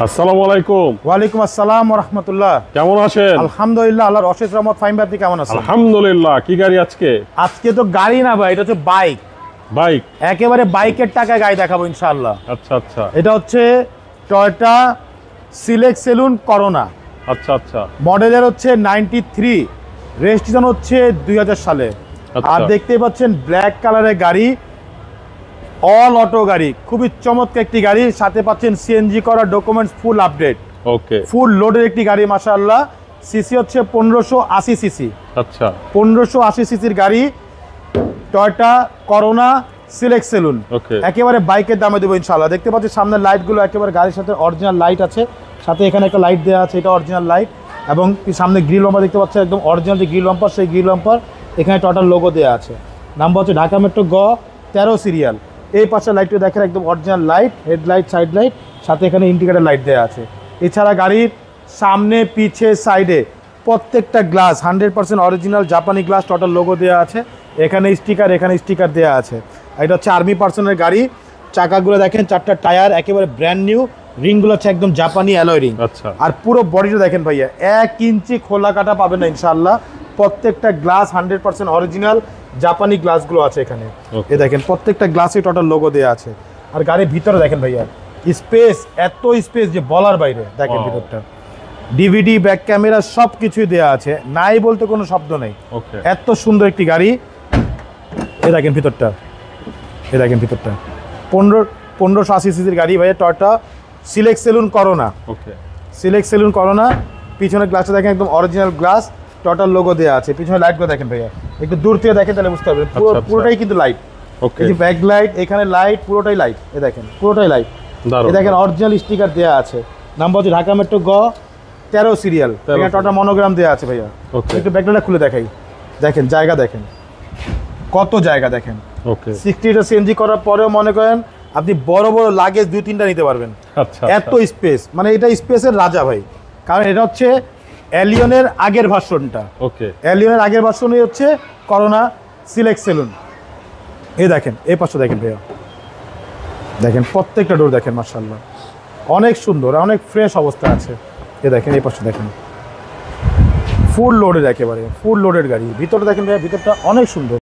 আসসালামু আলাইকুম। ওয়ালাইকুম আসসালাম ওয়া রাহমাতুল্লাহ। কেমন আছেন? আলহামদুলিল্লাহ, আল্লাহর অশেষ রহমত। ফাইম ভাই, আপনি কেমন আছেন? আলহামদুলিল্লাহ। কি গাড়ি আজকে? আজকে তো গাড়ি না ভাই, এটা হচ্ছে বাইক। বাইক? একেবারে বাইকের টাকায় গাড়ি দেখাবো ইনশাআল্লাহ। আচ্ছা আচ্ছা। এটা হচ্ছে টয়োটা সিলেক্ট সেলুন করোনা। আচ্ছা আচ্ছা। মডেলের হচ্ছে 93, রেজিস্ট্রেশন হচ্ছে 2000 সালে। আর দেখতেই পাচ্ছেন ব্ল্যাক কালারের গাড়ি, অল অটো গাড়ি, খুবই চমৎকার একটি গাড়ি। সাথে পাচ্ছেন সিএনজি করা, ডকুমেন্টস ফুল আপডেট, ওকে, ফুল লোডের একটি গাড়ি মাশাআল্লাহ। সিসি হচ্ছে 1580 সিসি। আচ্ছা, 1580 সিসির গাড়ি, টয়োটা করোনা সিলেক্ট সেলুন। ওকে, একেবারে বাইকের দামে দেবো ইনশাআল্লাহ। দেখতে পাচ্ছি সামনের লাইটগুলো একেবারে গাড়ির সাথে অরিজিনাল লাইট আছে, সাথে এখানে একটা লাইট দেওয়া আছে, এটা অরিজিনাল লাইট। এবং সামনে গ্রিল বাম্পার দেখতে পাচ্ছেন, একদম অরিজিনাল যে গ্রিল বাম্পার, সেই গ্রিল বাম্পার এখানে টয়োটার লোগো দেওয়া আছে। নাম্বার হচ্ছে ঢাকা মেট্রো গ 13 সিরিয়াল। এই পাশের লাইটটা দেখেন, একদম original light, headlight, side light, সাথে এখানে ইন্ডিকেটর লাইট দেওয়া আছে। এছাড়া গাড়ির সামনে, পিছে, সাইডে প্রত্যেকটা গ্লাস 100% অরিজিনাল জাপানি গ্লাস, টয়োটার লোগো দেওয়া আছে। এখানে স্টিকার দেওয়া আছে। এটা হচ্ছে আর্মি পার্সনের গাড়ি। চাকাগুলো দেখেন, 4টা টায়ার একেবারে ব্র্যান্ড নিউ, রিংগুলো হচ্ছে একদম জাপানি অ্যালয় রিং। আচ্ছা। আর পুরো বডিটা দেখেন ভাইয়া, 1 ইঞ্চি খোলা কাটা পাবেন না ইনশাআল্লাহ। প্রত্যেকটা গ্লাস 100% অরিজিনাল জাপানি গ্লাসগুলো আছে এখানে। এ দেখেন প্রত্যেকটা গ্লাসে টোটাল লোগো দেওয়া আছে। আর গাড়ির ভিতরে দেখেন ভাইয়া, স্পেস, এত স্পেস যে বলার বাইরে। দেখেন ভিতরটা, ডিভিডি, ব্যাক ক্যামেরা সব কিছুই দেওয়া আছে, নাই বলতে কোনো শব্দ নেই। এত সুন্দর একটি গাড়ি। এ দেখেন ভিতরটা, 1580 সিসির গাড়ি ভাইয়া, Toyota select saloon Corona. Select saloon Corona. পিছনে গ্লাসটা দেখেন, একদম অরিজিনাল গ্লাস, টয়োটার লোগো দেওয়া আছে। পিছনে লাইটগুলো দেখেন ভাইয়া, একটু দূর থেকে দেখেন তাহলে বুঝতে পারবেন, পুরোটাই কিন্তু লাইট। এই যে ব্যাক লাইট, এখানে লাইট, পুরোটাই লাইট। এ দেখেন পুরোটাই লাইট। এ দেখেন অরিজিনাল স্টিকার দেওয়া আছে। নাম্বার হচ্ছে ঢাকা মেট্রো গ 13 সিরিয়াল। এখানে টয়োটা মনোগ্রাম দেওয়া আছে ভাইয়া। একটু ব্যাকলাইটটা খুলে দেখাই, দেখেন জায়গা, দেখেন কত জায়গা, দেখেন 60টা সিএনজি করার পরেও মনে করেন আপনি বড় বড় লাগেজ 2-3টা নিতে পারবেন। এত স্পেস, মানে এটা স্পেসের রাজা ভাই। কারণ এটা হচ্ছে এলিয়নের আগের ভার্সনটা। এলিয়নের আগের ভার্সনই হচ্ছে করোনা সিলেক্ট সেলুন। এই দেখেন, এই পাশে দেখেন ভাইয়া, দেখেন প্রত্যেকটা ডোর দেখেন মাশাআল্লাহ, অনেক সুন্দর, অনেক ফ্রেশ অবস্থা আছে। এই দেখেন, এই পাশে দেখেন ফুল লোডের, একেবারে ফুল লোডের গাড়ি। ভিতরটা দেখেন ভাইয়া, ভিতরটা অনেক সুন্দর।